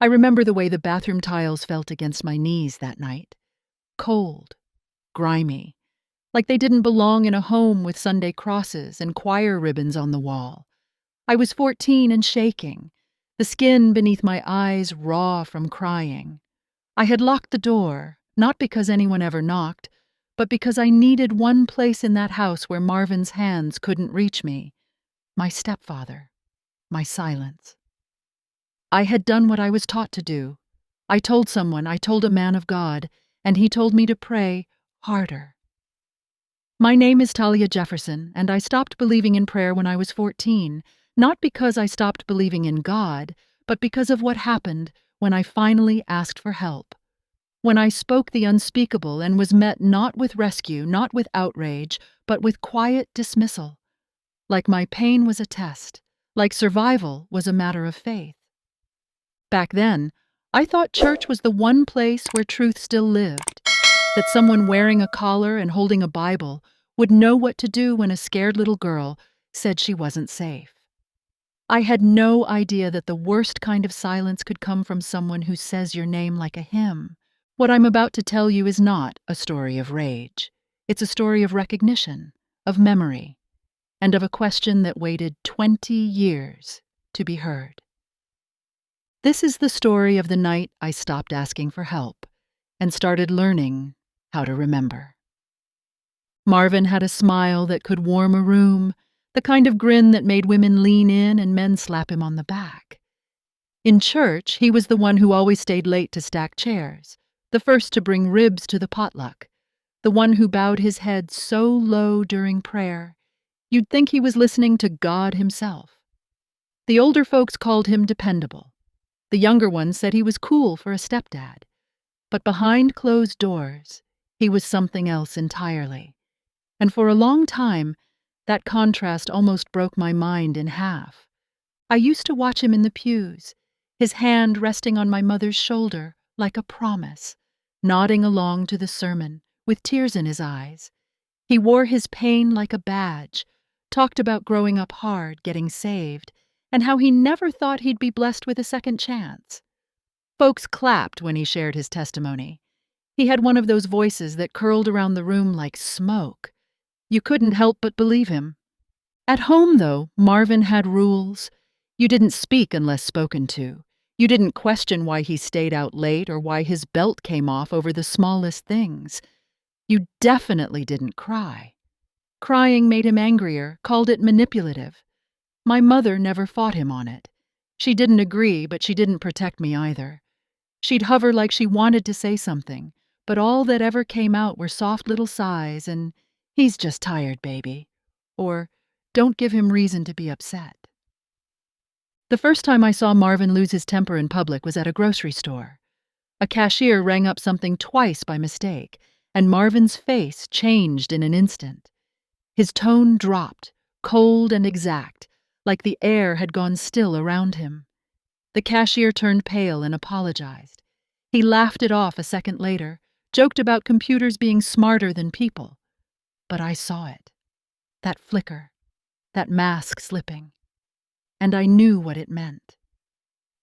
I remember the way the bathroom tiles felt against my knees that night. Cold, grimy, like they didn't belong in a home with Sunday crosses and choir ribbons on the wall. I was 14 and shaking, the skin beneath my eyes raw from crying. I had locked the door, not because anyone ever knocked, but because I needed one place in that house where Marvin's hands couldn't reach me. My stepfather. My silence. I had done what I was taught to do. I told a man of God, and he told me to pray harder. My name is Talia Jefferson, and I stopped believing in prayer when I was 14, not because I stopped believing in God, but because of what happened when I finally asked for help. When I spoke the unspeakable and was met not with rescue, not with outrage, but with quiet dismissal. Like my pain was a test, like survival was a matter of faith. Back then, I thought church was the one place where truth still lived, that someone wearing a collar and holding a Bible would know what to do when a scared little girl said she wasn't safe. I had no idea that the worst kind of silence could come from someone who says your name like a hymn. What I'm about to tell you is not a story of rage. It's a story of recognition, of memory, and of a question that waited 20 years to be heard. This is the story of the night I stopped asking for help and started learning how to remember. Marvin had a smile that could warm a room, the kind of grin that made women lean in and men slap him on the back. In church, he was the one who always stayed late to stack chairs, the first to bring ribs to the potluck, the one who bowed his head so low during prayer, you'd think he was listening to God himself. The older folks called him dependable. The younger ones said he was cool for a stepdad. But behind closed doors, he was something else entirely. And for a long time, that contrast almost broke my mind in half. I used to watch him in the pews, his hand resting on my mother's shoulder like a promise, nodding along to the sermon, with tears in his eyes. He wore his pain like a badge, talked about growing up hard, getting saved, and how he never thought he'd be blessed with a second chance. Folks clapped when he shared his testimony. He had one of those voices that curled around the room like smoke. You couldn't help but believe him. At home, though, Marvin had rules. You didn't speak unless spoken to. You didn't question why he stayed out late or why his belt came off over the smallest things. You definitely didn't cry. Crying made him angrier, called it manipulative. My mother never fought him on it. She didn't agree, but she didn't protect me either. She'd hover like she wanted to say something, but all that ever came out were soft little sighs and, "He's just tired, baby," or, "Don't give him reason to be upset." The first time I saw Marvin lose his temper in public was at a grocery store. A cashier rang up something twice by mistake, and Marvin's face changed in an instant. His tone dropped, cold and exact, like the air had gone still around him. The cashier turned pale and apologized. He laughed it off a second later, joked about computers being smarter than people. But I saw it. That flicker, that mask slipping. And I knew what it meant.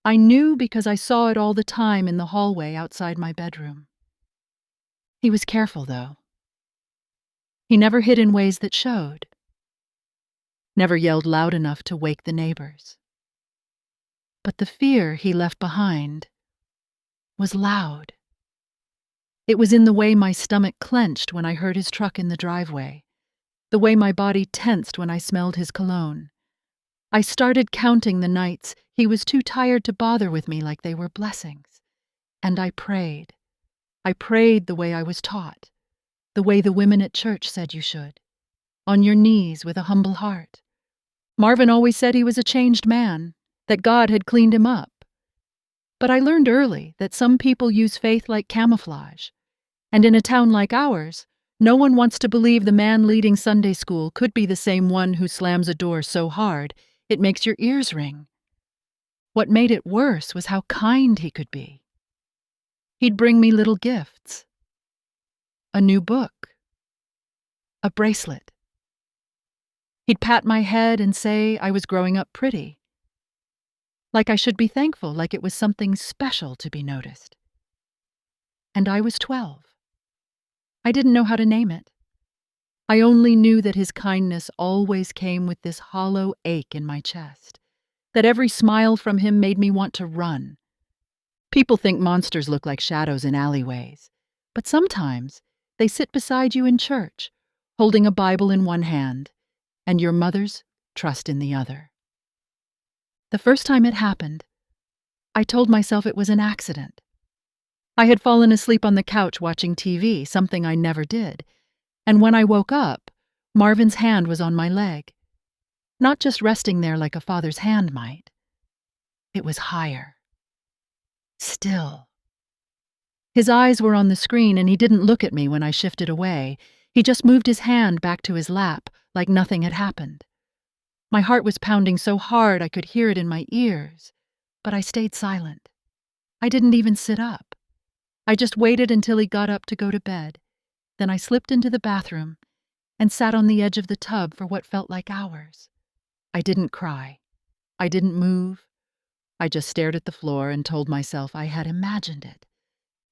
I knew because I saw it all the time in the hallway outside my bedroom. He was careful, though. He never hid in ways that showed. Never yelled loud enough to wake the neighbors. But the fear he left behind was loud. It was in the way my stomach clenched when I heard his truck in the driveway, the way my body tensed when I smelled his cologne. I started counting the nights he was too tired to bother with me like they were blessings. And I prayed. I prayed the way I was taught, the way the women at church said you should, on your knees with a humble heart. Marvin always said he was a changed man, that God had cleaned him up. But I learned early that some people use faith like camouflage. And in a town like ours, no one wants to believe the man leading Sunday school could be the same one who slams a door so hard it makes your ears ring. What made it worse was how kind he could be. He'd bring me little gifts. A new book. A bracelet. He'd pat my head and say I was growing up pretty. like I should be thankful, like it was something special to be noticed. And I was 12. I didn't know how to name it. I only knew that his kindness always came with this hollow ache in my chest, that every smile from him made me want to run. People think monsters look like shadows in alleyways, but sometimes they sit beside you in church, holding a Bible in one hand and your mother's trust in the other. The first time it happened, I told myself it was an accident. I had fallen asleep on the couch watching TV, something I never did, and when I woke up, Marvin's hand was on my leg. Not just resting there like a father's hand might. It was higher. Still. His eyes were on the screen and he didn't look at me when I shifted away. He just moved his hand back to his lap like nothing had happened. My heart was pounding so hard I could hear it in my ears, but I stayed silent. I didn't even sit up. I just waited until he got up to go to bed. Then I slipped into the bathroom and sat on the edge of the tub for what felt like hours. I didn't cry. I didn't move. I just stared at the floor and told myself I had imagined it.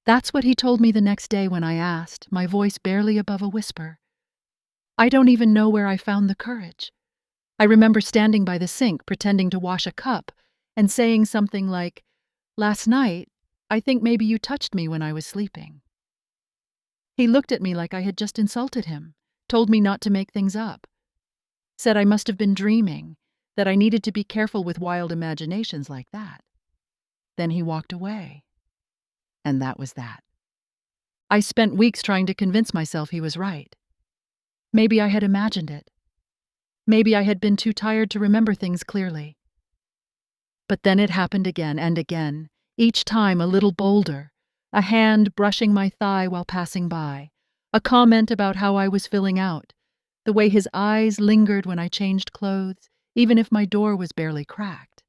That's what he told me the next day when I asked, my voice barely above a whisper. I don't even know where I found the courage. I remember standing by the sink pretending to wash a cup and saying something like, "Last night, I think maybe you touched me when I was sleeping." He looked at me like I had just insulted him, told me not to make things up, said I must have been dreaming, that I needed to be careful with wild imaginations like that. Then he walked away. And that was that. I spent weeks trying to convince myself he was right. Maybe I had imagined it. Maybe I had been too tired to remember things clearly. But then it happened again and again, each time a little bolder, a hand brushing my thigh while passing by, a comment about how I was filling out, the way his eyes lingered when I changed clothes, even if my door was barely cracked.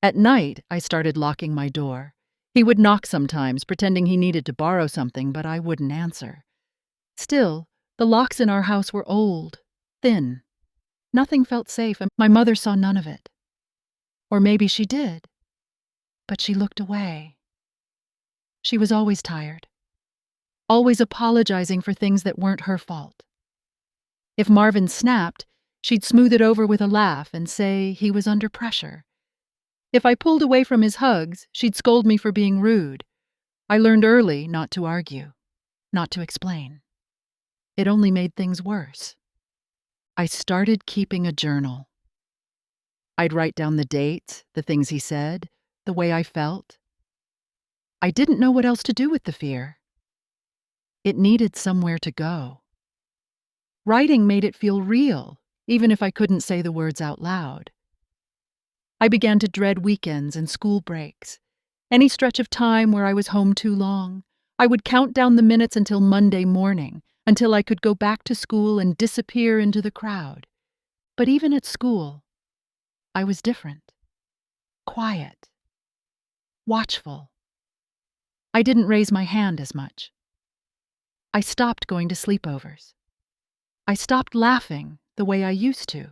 At night, I started locking my door. He would knock sometimes, pretending he needed to borrow something, but I wouldn't answer. Still, the locks in our house were old, thin. Nothing felt safe, and my mother saw none of it. Or maybe she did, but she looked away. She was always tired, always apologizing for things that weren't her fault. If Marvin snapped, she'd smooth it over with a laugh and say he was under pressure. If I pulled away from his hugs, she'd scold me for being rude. I learned early not to argue, not to explain. It only made things worse. I started keeping a journal. I'd write down the dates, the things he said, the way I felt. I didn't know what else to do with the fear. It needed somewhere to go. Writing made it feel real, even if I couldn't say the words out loud. I began to dread weekends and school breaks. Any stretch of time where I was home too long, I would count down the minutes until Monday morning, until I could go back to school and disappear into the crowd. But even at school, I was different. Quiet. Watchful. I didn't raise my hand as much. I stopped going to sleepovers. I stopped laughing the way I used to.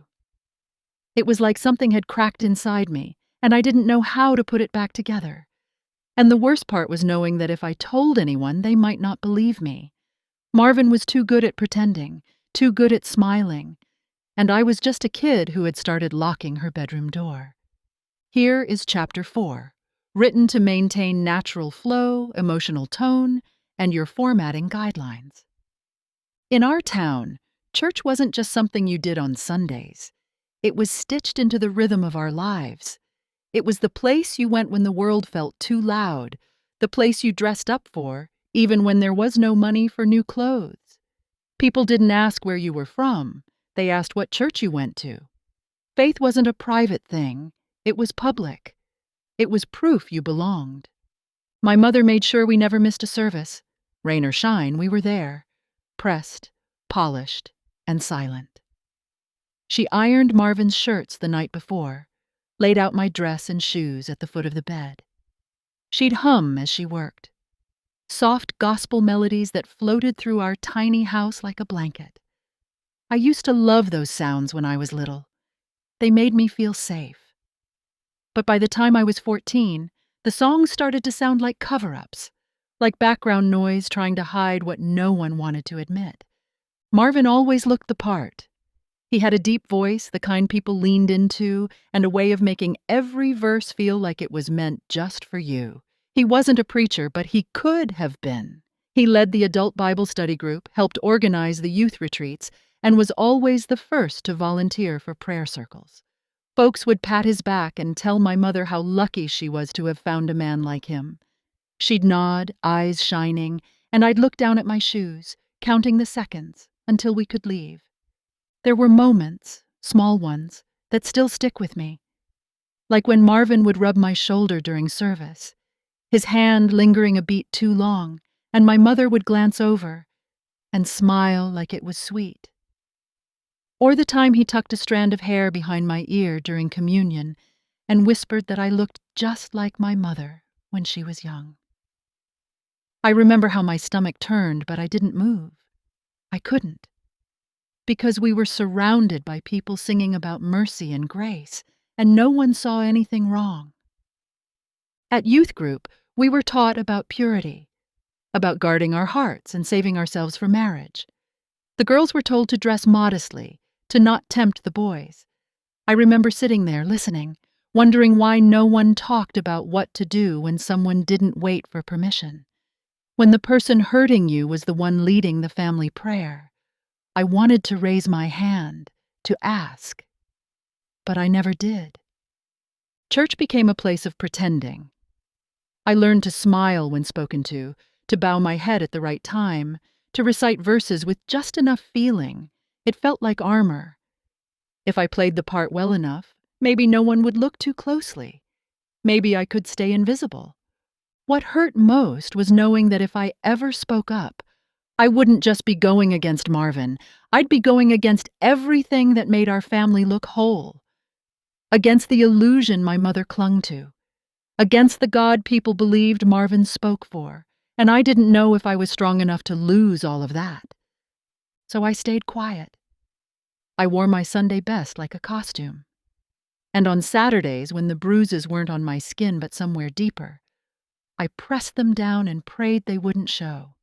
It was like something had cracked inside me, and I didn't know how to put it back together. And the worst part was knowing that if I told anyone, they might not believe me. Marvin was too good at pretending, too good at smiling, and I was just a kid who had started locking her bedroom door. Here is Chapter 4, written to maintain natural flow, emotional tone, and your formatting guidelines. In our town, church wasn't just something you did on Sundays. It was stitched into the rhythm of our lives. It was the place you went when the world felt too loud, the place you dressed up for, even when there was no money for new clothes. People didn't ask where you were from. They asked what church you went to. Faith wasn't a private thing. It was public. It was proof you belonged. My mother made sure we never missed a service. Rain or shine, we were there, pressed, polished, and silent. She ironed Marvin's shirts the night before, laid out my dress and shoes at the foot of the bed. She'd hum as she worked. Soft gospel melodies that floated through our tiny house like a blanket. I used to love those sounds when I was little. They made me feel safe. But by the time I was 14, the songs started to sound like cover-ups, like background noise trying to hide what no one wanted to admit. Marvin always looked the part. He had a deep voice, the kind people leaned into, and a way of making every verse feel like it was meant just for you. He wasn't a preacher, but he could have been. He led the adult Bible study group, helped organize the youth retreats, and was always the first to volunteer for prayer circles. Folks would pat his back and tell my mother how lucky she was to have found a man like him. She'd nod, eyes shining, and I'd look down at my shoes, counting the seconds until we could leave. There were moments, small ones, that still stick with me. Like when Marvin would rub my shoulder during service, his hand lingering a beat too long, and my mother would glance over and smile like it was sweet. Or the time he tucked a strand of hair behind my ear during communion and whispered that I looked just like my mother when she was young. I remember how my stomach turned, but I didn't move. I couldn't. Because we were surrounded by people singing about mercy and grace, and no one saw anything wrong. At youth group, we were taught about purity, about guarding our hearts and saving ourselves for marriage. The girls were told to dress modestly, to not tempt the boys. I remember sitting there listening, wondering why no one talked about what to do when someone didn't wait for permission. When the person hurting you was the one leading the family prayer, I wanted to raise my hand, to ask. But I never did. Church became a place of pretending. I learned to smile when spoken to bow my head at the right time, to recite verses with just enough feeling. It felt like armor. If I played the part well enough, maybe no one would look too closely. Maybe I could stay invisible. What hurt most was knowing that if I ever spoke up, I wouldn't just be going against Marvin. I'd be going against everything that made our family look whole. Against the illusion my mother clung to. Against the God people believed Marvin spoke for. And I didn't know if I was strong enough to lose all of that. So I stayed quiet. I wore my Sunday best like a costume. And on Saturdays, when the bruises weren't on my skin but somewhere deeper, I pressed them down and prayed they wouldn't show.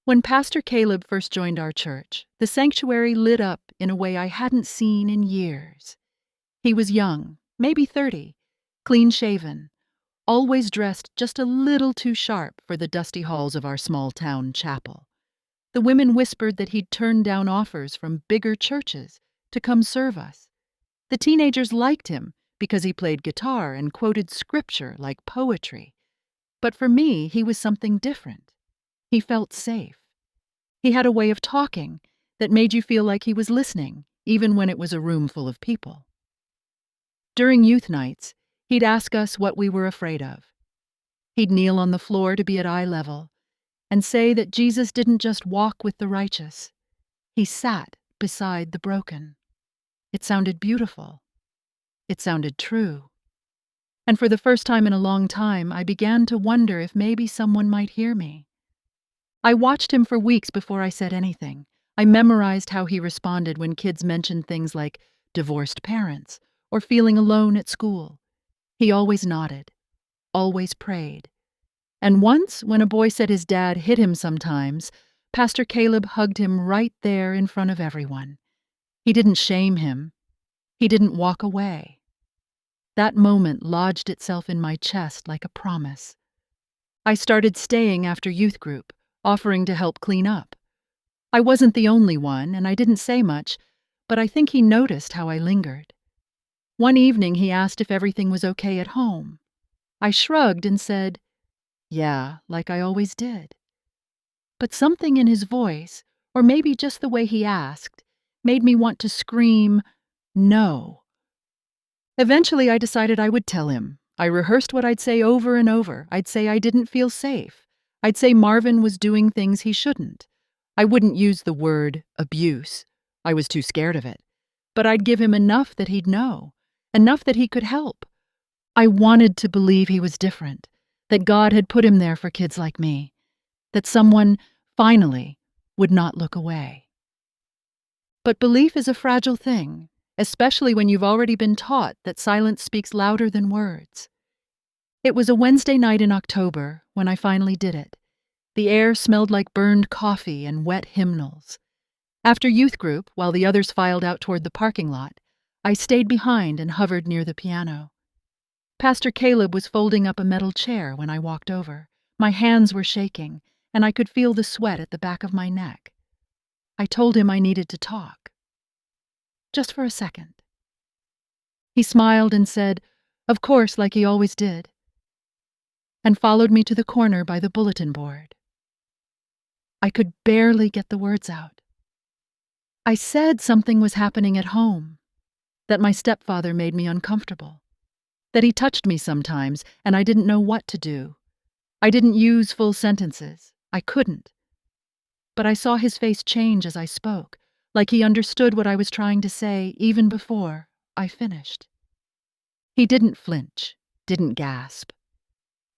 When Pastor Caleb first joined our church, the sanctuary lit up in a way I hadn't seen in years. He was young, maybe 30, clean-shaven, always dressed just a little too sharp for the dusty halls of our small-town chapel. The women whispered that he'd turned down offers from bigger churches to come serve us. The teenagers liked him because he played guitar and quoted scripture like poetry. But for me, he was something different. He felt safe. He had a way of talking that made you feel like he was listening, even when it was a room full of people. During youth nights, he'd ask us what we were afraid of. He'd kneel on the floor to be at eye level and say that Jesus didn't just walk with the righteous. He sat beside the broken. It sounded beautiful. It sounded true. And for the first time in a long time, I began to wonder if maybe someone might hear me. I watched him for weeks before I said anything. I memorized how he responded when kids mentioned things like divorced parents or feeling alone at school. He always nodded, always prayed. And once, when a boy said his dad hit him sometimes, Pastor Caleb hugged him right there in front of everyone. He didn't shame him. He didn't walk away. That moment lodged itself in my chest like a promise. I started staying after youth group, offering to help clean up. I wasn't the only one, and I didn't say much, but I think he noticed how I lingered. One evening he asked if everything was okay at home. I shrugged and said, "Yeah, like I always did." But something in his voice, or maybe just the way he asked, made me want to scream, "No." Eventually I decided I would tell him. I rehearsed what I'd say over and over. I'd say I didn't feel safe. I'd say Marvin was doing things he shouldn't. I wouldn't use the word abuse. I was too scared of it. But I'd give him enough that he'd know, enough that he could help. I wanted to believe he was different, that God had put him there for kids like me, that someone, finally, would not look away. But belief is a fragile thing. especially when you've already been taught that silence speaks louder than words. It was a Wednesday night in October when I finally did it. The air smelled like burned coffee and wet hymnals. After youth group, while the others filed out toward the parking lot, I stayed behind and hovered near the piano. Pastor Caleb was folding up a metal chair when I walked over. My hands were shaking, and I could feel the sweat at the back of my neck. I told him I needed to talk. Just for a second. He smiled and said, "Of course," like he always did, and followed me to the corner by the bulletin board. I could barely get the words out. I said something was happening at home, that my stepfather made me uncomfortable, that he touched me sometimes and I didn't know what to do. I didn't use full sentences. I couldn't. But I saw his face change as I spoke, like he understood what I was trying to say even before I finished. He didn't flinch, didn't gasp.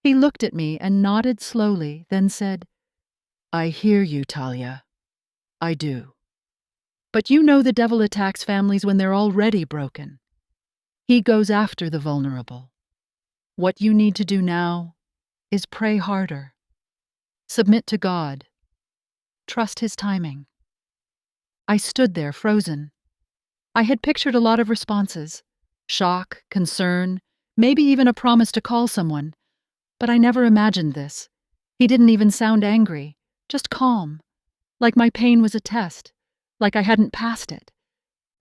He looked at me and nodded slowly, then said, "I hear you, Talia. I do. But you know the devil attacks families when they're already broken. He goes after the vulnerable. What you need to do now is pray harder. Submit to God. Trust His timing." I stood there, frozen. I had pictured a lot of responses: shock, concern, maybe even a promise to call someone. But I never imagined this. He didn't even sound angry, just calm, like my pain was a test, like I hadn't passed it.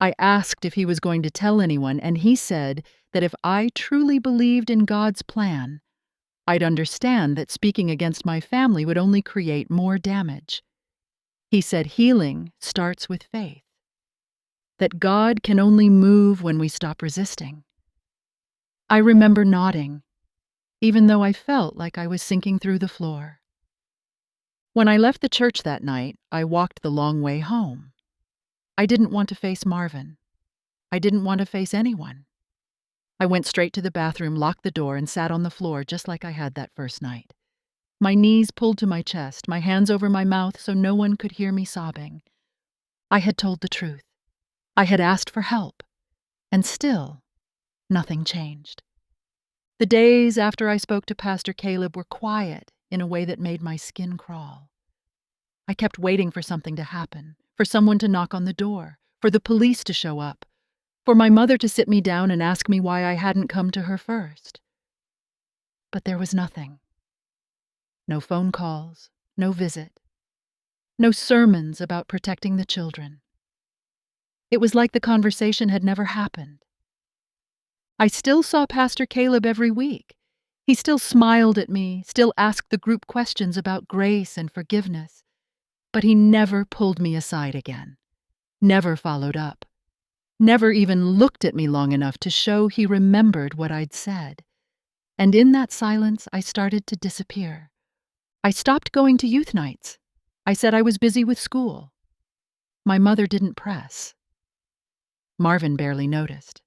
I asked if he was going to tell anyone, and he said that if I truly believed in God's plan, I'd understand that speaking against my family would only create more damage. He said healing starts with faith, that God can only move when we stop resisting. I remember nodding, even though I felt like I was sinking through the floor. When I left the church that night, I walked the long way home. I didn't want to face Marvin. I didn't want to face anyone. I went straight to the bathroom, locked the door, and sat on the floor just like I had that first night. My knees pulled to my chest, my hands over my mouth so no one could hear me sobbing. I had told the truth. I had asked for help. And still, nothing changed. The days after I spoke to Pastor Caleb were quiet in a way that made my skin crawl. I kept waiting for something to happen, for someone to knock on the door, for the police to show up, for my mother to sit me down and ask me why I hadn't come to her first. But there was nothing. No phone calls, no visit, no sermons about protecting the children. It was like the conversation had never happened. I still saw Pastor Caleb every week. He still smiled at me, still asked the group questions about grace and forgiveness. But he never pulled me aside again, never followed up, never even looked at me long enough to show he remembered what I'd said. And in that silence, I started to disappear. I stopped going to youth nights. I said I was busy with school. My mother didn't press. Marvin barely noticed.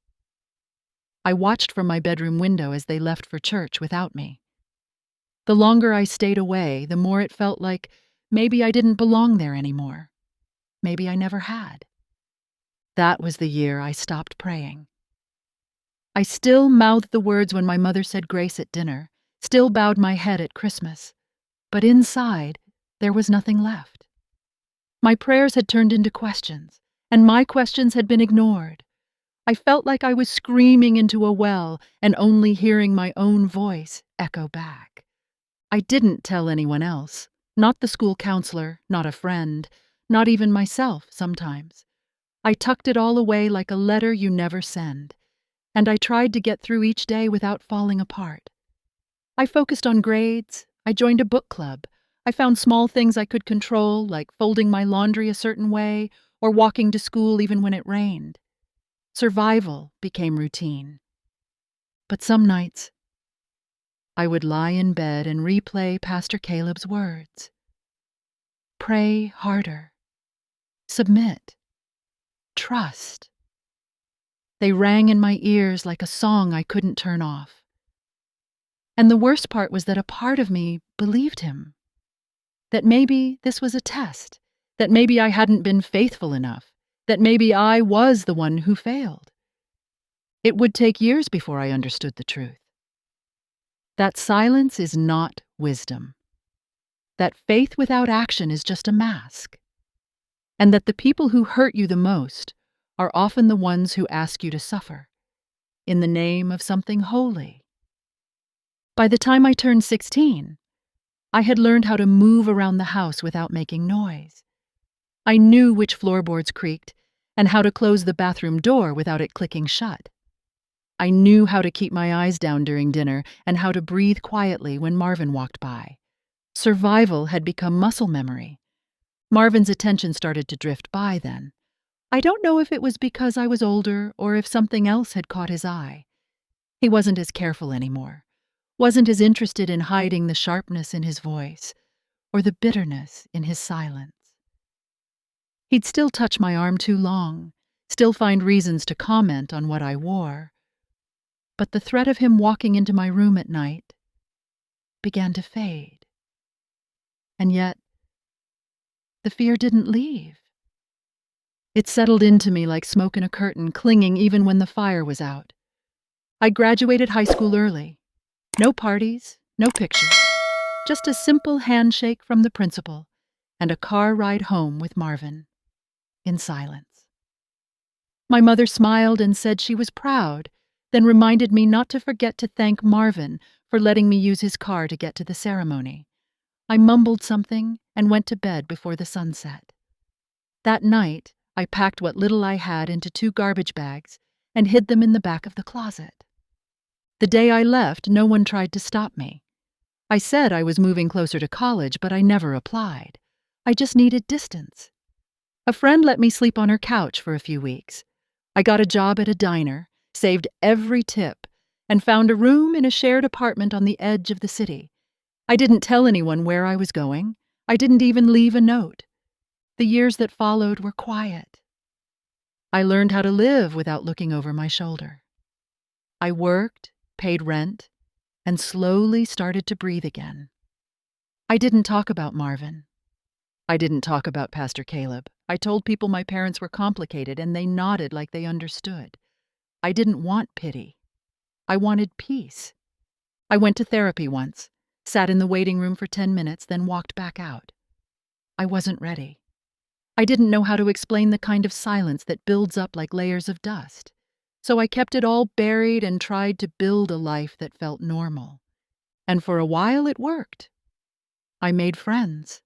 I watched from my bedroom window as they left for church without me. The longer I stayed away, the more it felt like maybe I didn't belong there anymore. Maybe I never had. That was the year I stopped praying. I still mouthed the words when my mother said grace at dinner, still bowed my head at Christmas. But inside, there was nothing left. My prayers had turned into questions, and my questions had been ignored. I felt like I was screaming into a well and only hearing my own voice echo back. I didn't tell anyone else, not the school counselor, not a friend, not even myself sometimes. I tucked it all away like a letter you never send, and I tried to get through each day without falling apart. I focused on grades. I joined a book club. I found small things I could control, like folding my laundry a certain way or walking to school even when it rained. Survival became routine. But some nights, I would lie in bed and replay Pastor Caleb's words. Pray harder. Submit. Trust. They rang in my ears like a song I couldn't turn off. And the worst part was that a part of me believed him. That maybe this was a test. That maybe I hadn't been faithful enough. that maybe I was the one who failed. It would take years before I understood the truth. That silence is not wisdom. That faith without action is just a mask. And that the people who hurt you the most are often the ones who ask you to suffer, in the name of something holy. By the time I turned 16, I had learned how to move around the house without making noise. I knew which floorboards creaked and how to close the bathroom door without it clicking shut. I knew how to keep my eyes down during dinner and how to breathe quietly when Marvin walked by. Survival had become muscle memory. Marvin's attention started to drift by then. I don't know if it was because I was older or if something else had caught his eye. He wasn't as careful anymore, wasn't as interested in hiding the sharpness in his voice or the bitterness in his silence. He'd still touch my arm too long, still find reasons to comment on what I wore. But the threat of him walking into my room at night began to fade. And yet, the fear didn't leave. It settled into me like smoke in a curtain, clinging even when the fire was out. I graduated high school early. No parties, no pictures, just a simple handshake from the principal and a car ride home with Marvin, in silence. My mother smiled and said she was proud, then reminded me not to forget to thank Marvin for letting me use his car to get to the ceremony. I mumbled something and went to bed before the sun set. That night, I packed what little I had into 2 garbage bags and hid them in the back of the closet. The day I left, no one tried to stop me. I said I was moving closer to college, but I never applied. I just needed distance. A friend let me sleep on her couch for a few weeks. I got a job at a diner, saved every tip, and found a room in a shared apartment on the edge of the city. I didn't tell anyone where I was going. I didn't even leave a note. The years that followed were quiet. I learned how to live without looking over my shoulder. I worked, paid rent, and slowly started to breathe again. I didn't talk about Marvin. I didn't talk about Pastor Caleb. I told people my parents were complicated, and they nodded like they understood. I didn't want pity. I wanted peace. I went to therapy once, sat in the waiting room for 10 minutes, then walked back out. I wasn't ready. I didn't know how to explain the kind of silence that builds up like layers of dust. So I kept it all buried and tried to build a life that felt normal. And for a while it worked. I made friends.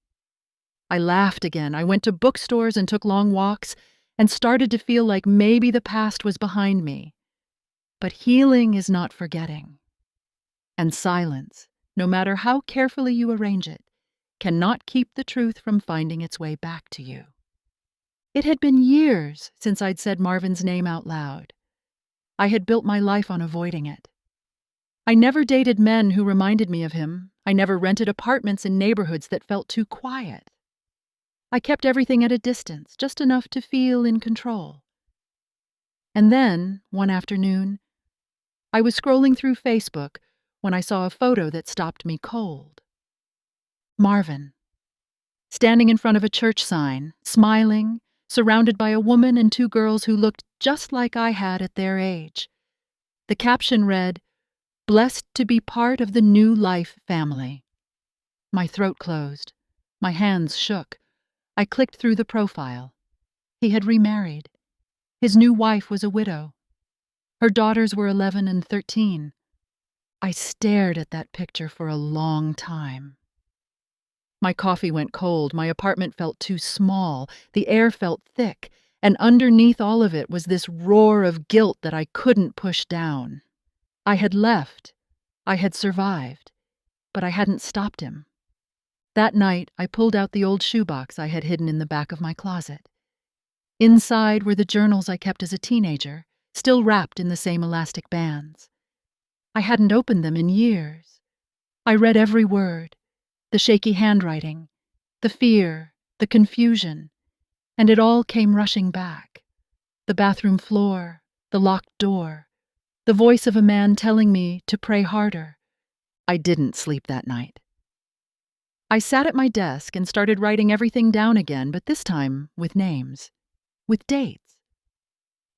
I laughed again. I went to bookstores and took long walks and started to feel like maybe the past was behind me. But healing is not forgetting. And silence, no matter how carefully you arrange it, cannot keep the truth from finding its way back to you. It had been years since I'd said Marvin's name out loud. I had built my life on avoiding it. I never dated men who reminded me of him. I never rented apartments in neighborhoods that felt too quiet. I kept everything at a distance, just enough to feel in control. And then, one afternoon, I was scrolling through Facebook when I saw a photo that stopped me cold. Marvin, standing in front of a church sign, smiling, surrounded by a woman and 2 girls who looked just like I had at their age. The caption read, "Blessed to be part of the New Life family." My throat closed. My hands shook. I clicked through the profile. He had remarried. His new wife was a widow. Her daughters were 11 and 13. I stared at that picture for a long time. My coffee went cold. My apartment felt too small. The air felt thick. And underneath all of it was this roar of guilt that I couldn't push down. I had left. I had survived. But I hadn't stopped him. That night, I pulled out the old shoebox I had hidden in the back of my closet. Inside were the journals I kept as a teenager, still wrapped in the same elastic bands. I hadn't opened them in years. I read every word, the shaky handwriting, the fear, the confusion, and it all came rushing back. The bathroom floor, the locked door, the voice of a man telling me to pray harder. I didn't sleep that night. I sat at my desk and started writing everything down again, but this time with names. with dates.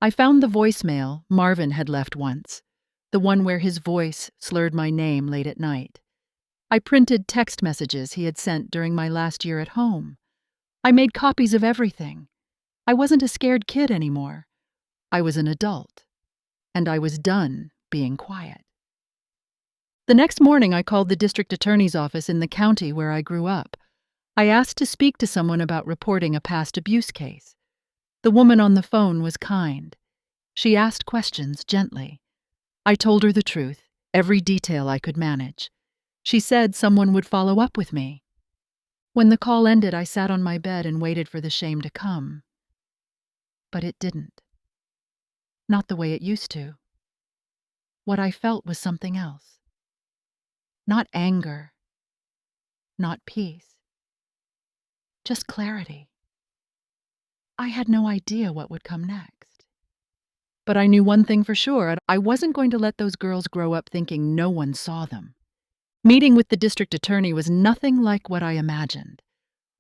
I found the voicemail Marvin had left once, the one where his voice slurred my name late at night. I printed text messages he had sent during my last year at home. I made copies of everything. I wasn't a scared kid anymore. I was an adult, and I was done being quiet. The next morning, I called the district attorney's office in the county where I grew up. I asked to speak to someone about reporting a past abuse case. The woman on the phone was kind. She asked questions gently. I told her the truth, every detail I could manage. She said someone would follow up with me. When the call ended, I sat on my bed and waited for the shame to come. But it didn't. Not the way it used to. What I felt was something else. Not anger. Not peace. Just clarity. I had no idea what would come next. But I knew one thing for sure. I wasn't going to let those girls grow up thinking no one saw them. Meeting with the district attorney was nothing like what I imagined.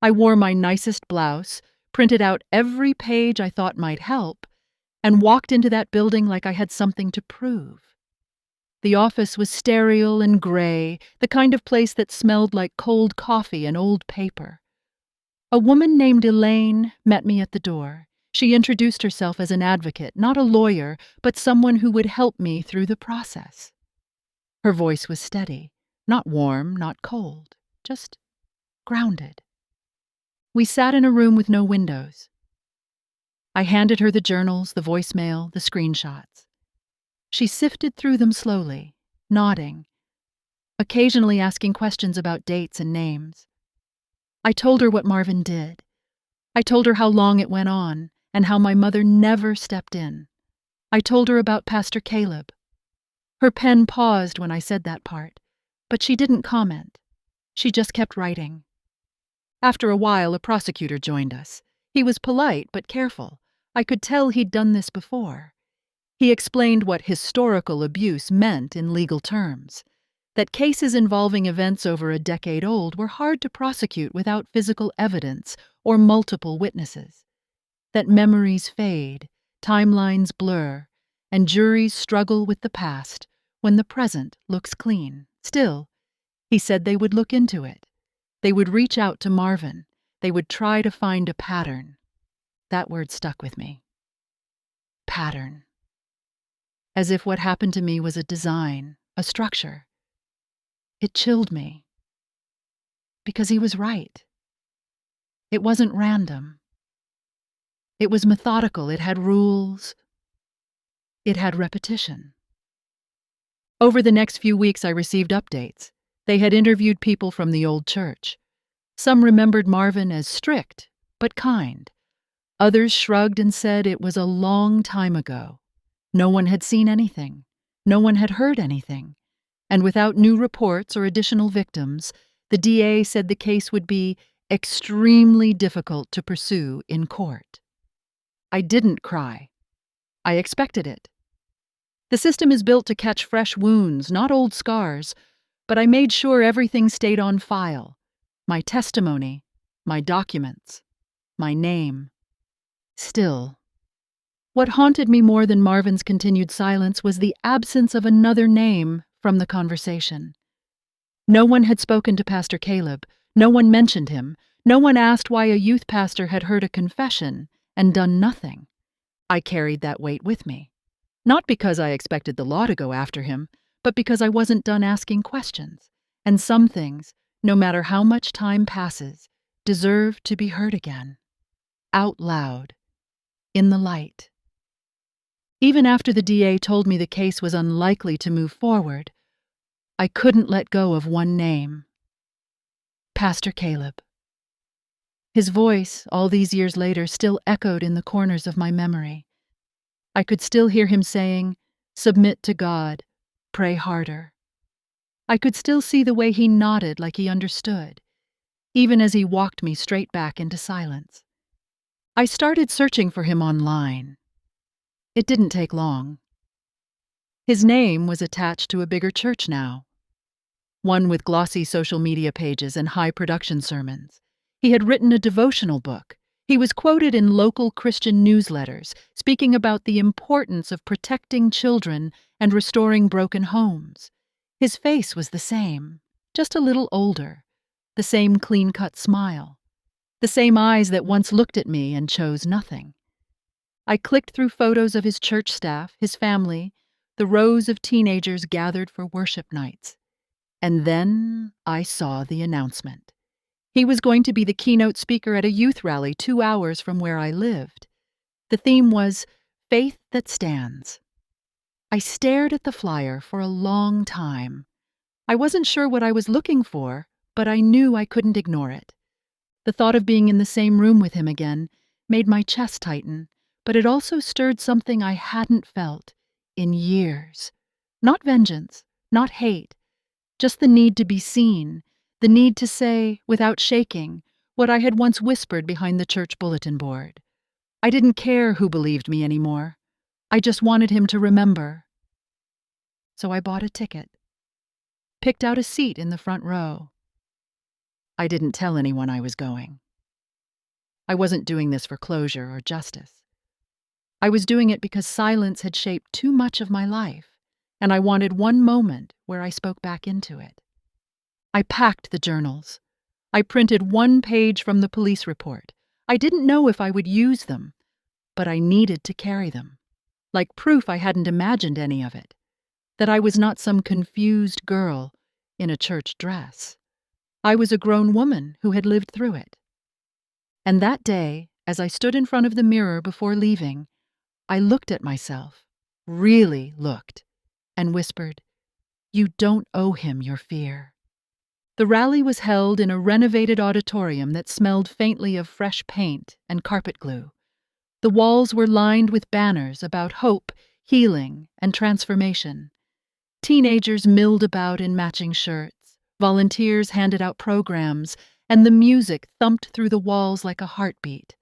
I wore my nicest blouse, printed out every page I thought might help, and walked into that building like I had something to prove. The office was sterile and gray, the kind of place that smelled like cold coffee and old paper. A woman named Elaine met me at the door. She introduced herself as an advocate, not a lawyer, but someone who would help me through the process. Her voice was steady, not warm, not cold, just grounded. We sat in a room with no windows. I handed her the journals, the voicemail, the screenshots. She sifted through them slowly, nodding, occasionally asking questions about dates and names. I told her what Marvin did. I told her how long it went on and how my mother never stepped in. I told her about Pastor Caleb. Her pen paused when I said that part, but she didn't comment. She just kept writing. After a while, a prosecutor joined us. He was polite but careful. I could tell he'd done this before. He explained what historical abuse meant in legal terms, that cases involving events over a decade old were hard to prosecute without physical evidence or multiple witnesses, that memories fade, timelines blur, and juries struggle with the past when the present looks clean. Still, he said they would look into it. They would reach out to Marvin. They would try to find a pattern. That word stuck with me. Pattern. As if what happened to me was a design, a structure. It chilled me. Because he was right. It wasn't random. It was methodical. It had rules. It had repetition. Over the next few weeks, I received updates. They had interviewed people from the old church. Some remembered Marvin as strict, but kind. Others shrugged and said it was a long time ago. No one had seen anything. No one had heard anything. And without new reports or additional victims, the DA said the case would be extremely difficult to pursue in court. I didn't cry. I expected it. The system is built to catch fresh wounds, not old scars, but I made sure everything stayed on file. My testimony, my documents, my name. Still, what haunted me more than Marvin's continued silence was the absence of another name from the conversation. No one had spoken to Pastor Caleb. No one mentioned him. No one asked why a youth pastor had heard a confession and done nothing. I carried that weight with me. Not because I expected the law to go after him, but because I wasn't done asking questions. And some things, no matter how much time passes, deserve to be heard again. Out loud. In the light. Even after the DA told me the case was unlikely to move forward, I couldn't let go of one name. Pastor Caleb. His voice, all these years later, still echoed in the corners of my memory. I could still hear him saying, "Submit to God, pray harder." I could still see the way he nodded like he understood, even as he walked me straight back into silence. I started searching for him online. It didn't take long. His name was attached to a bigger church now, one with glossy social media pages and high production sermons. He had written a devotional book. He was quoted in local Christian newsletters, speaking about the importance of protecting children and restoring broken homes. His face was the same, just a little older, the same clean-cut smile, the same eyes that once looked at me and chose nothing. I clicked through photos of his church staff, his family, the rows of teenagers gathered for worship nights. And then I saw the announcement. He was going to be the keynote speaker at a youth rally 2 hours from where I lived. The theme was Faith That Stands. I stared at the flyer for a long time. I wasn't sure what I was looking for, but I knew I couldn't ignore it. The thought of being in the same room with him again made my chest tighten, but it also stirred something I hadn't felt in years. Not vengeance, not hate, just the need to be seen, the need to say, without shaking, what I had once whispered behind the church bulletin board. I didn't care who believed me anymore. I just wanted him to remember. So I bought a ticket, picked out a seat in the front row. I didn't tell anyone I was going. I wasn't doing this for closure or justice. I was doing it because silence had shaped too much of my life, and I wanted one moment where I spoke back into it. I packed the journals. I printed one page from the police report. I didn't know if I would use them, but I needed to carry them, like proof I hadn't imagined any of it, that I was not some confused girl in a church dress. I was a grown woman who had lived through it. And that day, as I stood in front of the mirror before leaving, I looked at myself, really looked, and whispered, "You don't owe him your fear." The rally was held in a renovated auditorium that smelled faintly of fresh paint and carpet glue. The walls were lined with banners about hope, healing, and transformation. Teenagers milled about in matching shirts, volunteers handed out programs, and the music thumped through the walls like a heartbeat.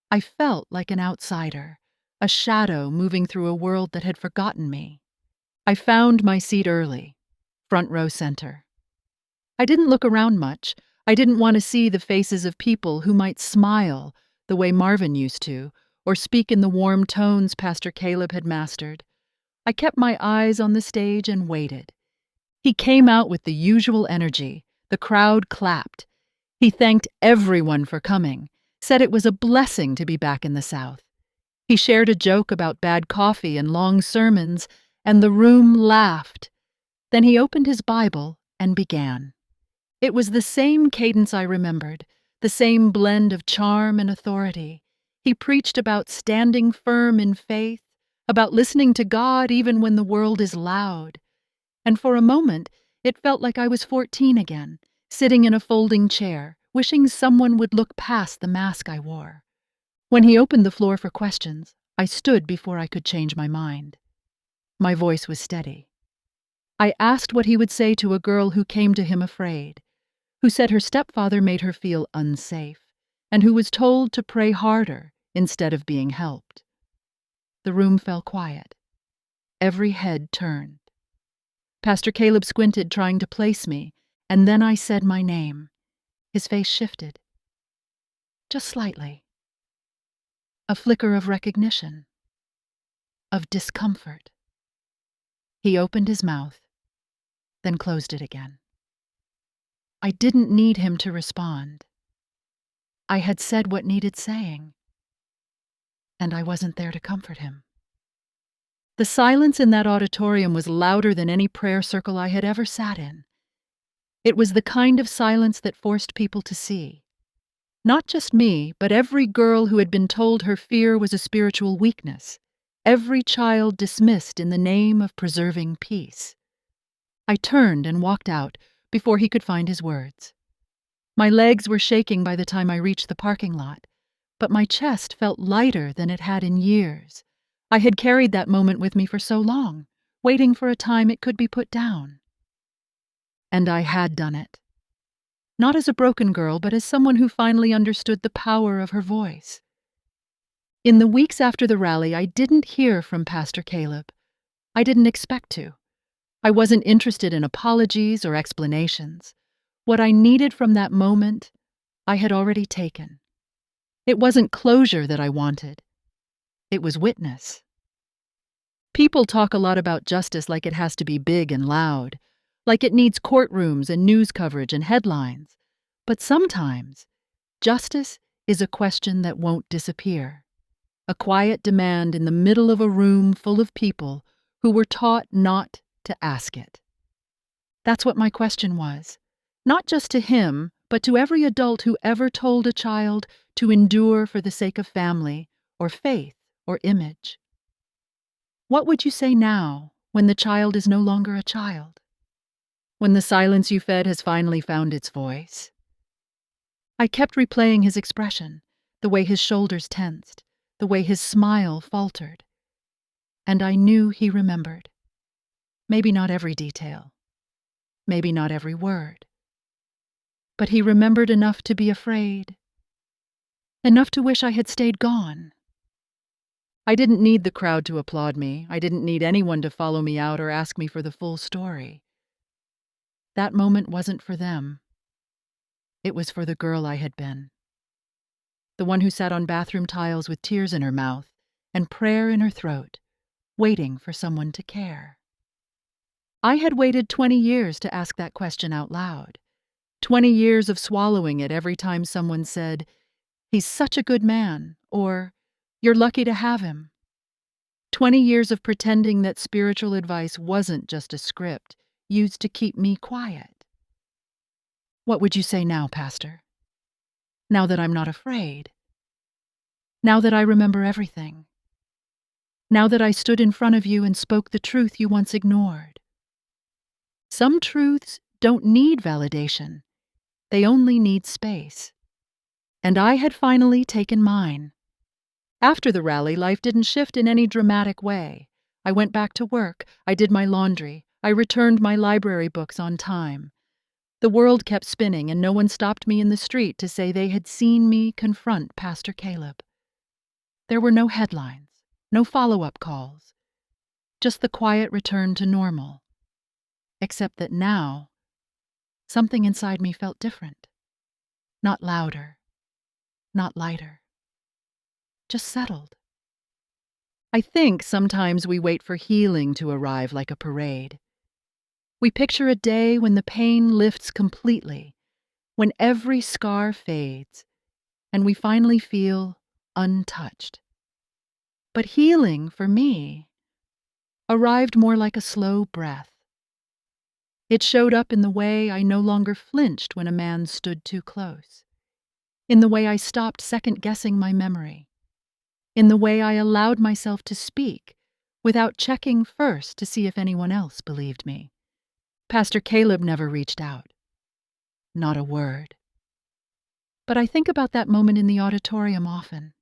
I felt like an outsider, a shadow moving through a world that had forgotten me. I found my seat early, front row center. I didn't look around much. I didn't want to see the faces of people who might smile the way Marvin used to, or speak in the warm tones Pastor Caleb had mastered. I kept my eyes on the stage and waited. He came out with the usual energy. The crowd clapped. He thanked everyone for coming, said it was a blessing to be back in the South. He shared a joke about bad coffee and long sermons, and the room laughed. Then he opened his Bible and began. It was the same cadence I remembered, the same blend of charm and authority. He preached about standing firm in faith, about listening to God even when the world is loud. And for a moment, it felt like I was 14 again, sitting in a folding chair, wishing someone would look past the mask I wore. When he opened the floor for questions, I stood before I could change my mind. My voice was steady. I asked what he would say to a girl who came to him afraid, who said her stepfather made her feel unsafe, and who was told to pray harder instead of being helped. The room fell quiet. Every head turned. Pastor Caleb squinted, trying to place me, and then I said my name. His face shifted. Just slightly. A flicker of recognition. Of discomfort. He opened his mouth, then closed it again. I didn't need him to respond. I had said what needed saying, and I wasn't there to comfort him. The silence in that auditorium was louder than any prayer circle I had ever sat in. It was the kind of silence that forced people to see. Not just me, but every girl who had been told her fear was a spiritual weakness. Every child dismissed in the name of preserving peace. I turned and walked out before he could find his words. My legs were shaking by the time I reached the parking lot, but my chest felt lighter than it had in years. I had carried that moment with me for so long, waiting for a time it could be put down. And I had done it. Not as a broken girl, but as someone who finally understood the power of her voice. In the weeks after the rally, I didn't hear from Pastor Caleb. I didn't expect to. I wasn't interested in apologies or explanations. What I needed from that moment, I had already taken. It wasn't closure that I wanted. It was witness. People talk a lot about justice like it has to be big and loud, like it needs courtrooms and news coverage and headlines. But sometimes, justice is a question that won't disappear. A quiet demand in the middle of a room full of people who were taught not to ask it. That's what my question was. Not just to him, but to every adult who ever told a child to endure for the sake of family, or faith, or image. What would you say now, when the child is no longer a child? When the silence you fed has finally found its voice? I kept replaying his expression, the way his shoulders tensed, the way his smile faltered. And I knew he remembered. Maybe not every detail. Maybe not every word. But he remembered enough to be afraid. Enough to wish I had stayed gone. I didn't need the crowd to applaud me. I didn't need anyone to follow me out or ask me for the full story. That moment wasn't for them. It was for the girl I had been. The one who sat on bathroom tiles with tears in her mouth and prayer in her throat, waiting for someone to care. I had waited 20 years to ask that question out loud. 20 years of swallowing it every time someone said, "He's such a good man," or "You're lucky to have him." 20 years of pretending that spiritual advice wasn't just a script used to keep me quiet. What would you say now, Pastor? Now that I'm not afraid? Now that I remember everything? Now that I stood in front of you and spoke the truth you once ignored? Some truths don't need validation. They only need space. And I had finally taken mine. After the rally, life didn't shift in any dramatic way. I went back to work. I did my laundry. I returned my library books on time. The world kept spinning, and no one stopped me in the street to say they had seen me confront Pastor Caleb. There were no headlines, no follow-up calls, just the quiet return to normal. Except that now, something inside me felt different. Not louder, not lighter, just settled. I think sometimes we wait for healing to arrive like a parade. We picture a day when the pain lifts completely, when every scar fades, and we finally feel untouched. But healing, for me, arrived more like a slow breath. It showed up in the way I no longer flinched when a man stood too close, in the way I stopped second-guessing my memory, in the way I allowed myself to speak without checking first to see if anyone else believed me. Pastor Caleb never reached out. Not a word. But I think about that moment in the auditorium often.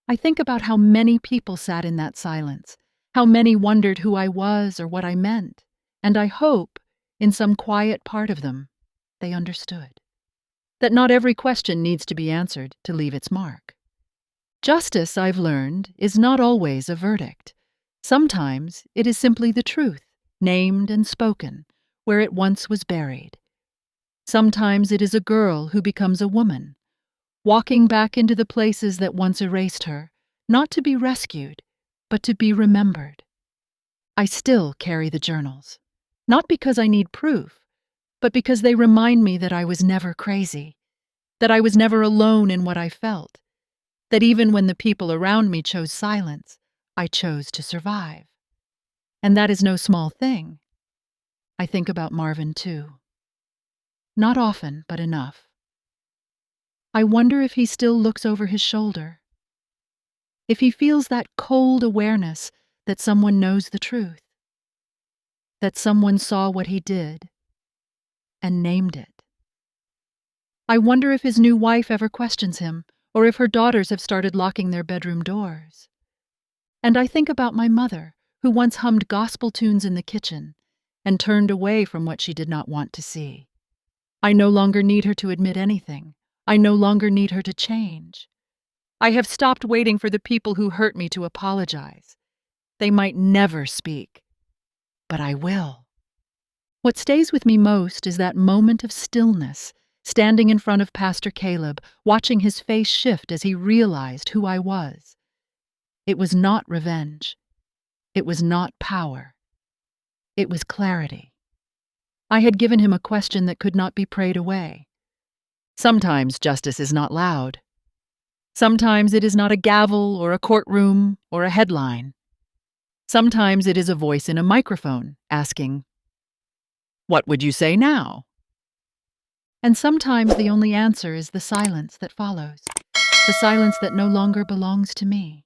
I think about how many people sat in that silence, how many wondered who I was or what I meant, and I hope, in some quiet part of them, they understood. That not every question needs to be answered to leave its mark. Justice, I've learned, is not always a verdict. Sometimes it is simply the truth, named and spoken, where it once was buried. Sometimes it is a girl who becomes a woman, walking back into the places that once erased her, not to be rescued, but to be remembered. I still carry the journals, not because I need proof, but because they remind me that I was never crazy, that I was never alone in what I felt, that even when the people around me chose silence, I chose to survive. And that is no small thing. I think about Marvin, too. Not often, but enough. I wonder if he still looks over his shoulder. If he feels that cold awareness that someone knows the truth. That someone saw what he did and named it. I wonder if his new wife ever questions him, or if her daughters have started locking their bedroom doors. And I think about my mother, who once hummed gospel tunes in the kitchen and turned away from what she did not want to see. I no longer need her to admit anything. I no longer need her to change. I have stopped waiting for the people who hurt me to apologize. They might never speak, but I will. What stays with me most is that moment of stillness standing in front of Pastor Caleb, watching his face shift as he realized who I was. It was not revenge. It was not power. It was clarity. I had given him a question that could not be prayed away. Sometimes justice is not loud. Sometimes it is not a gavel or a courtroom or a headline. Sometimes it is a voice in a microphone asking, "What would you say now?" And sometimes the only answer is the silence that follows, the silence that no longer belongs to me.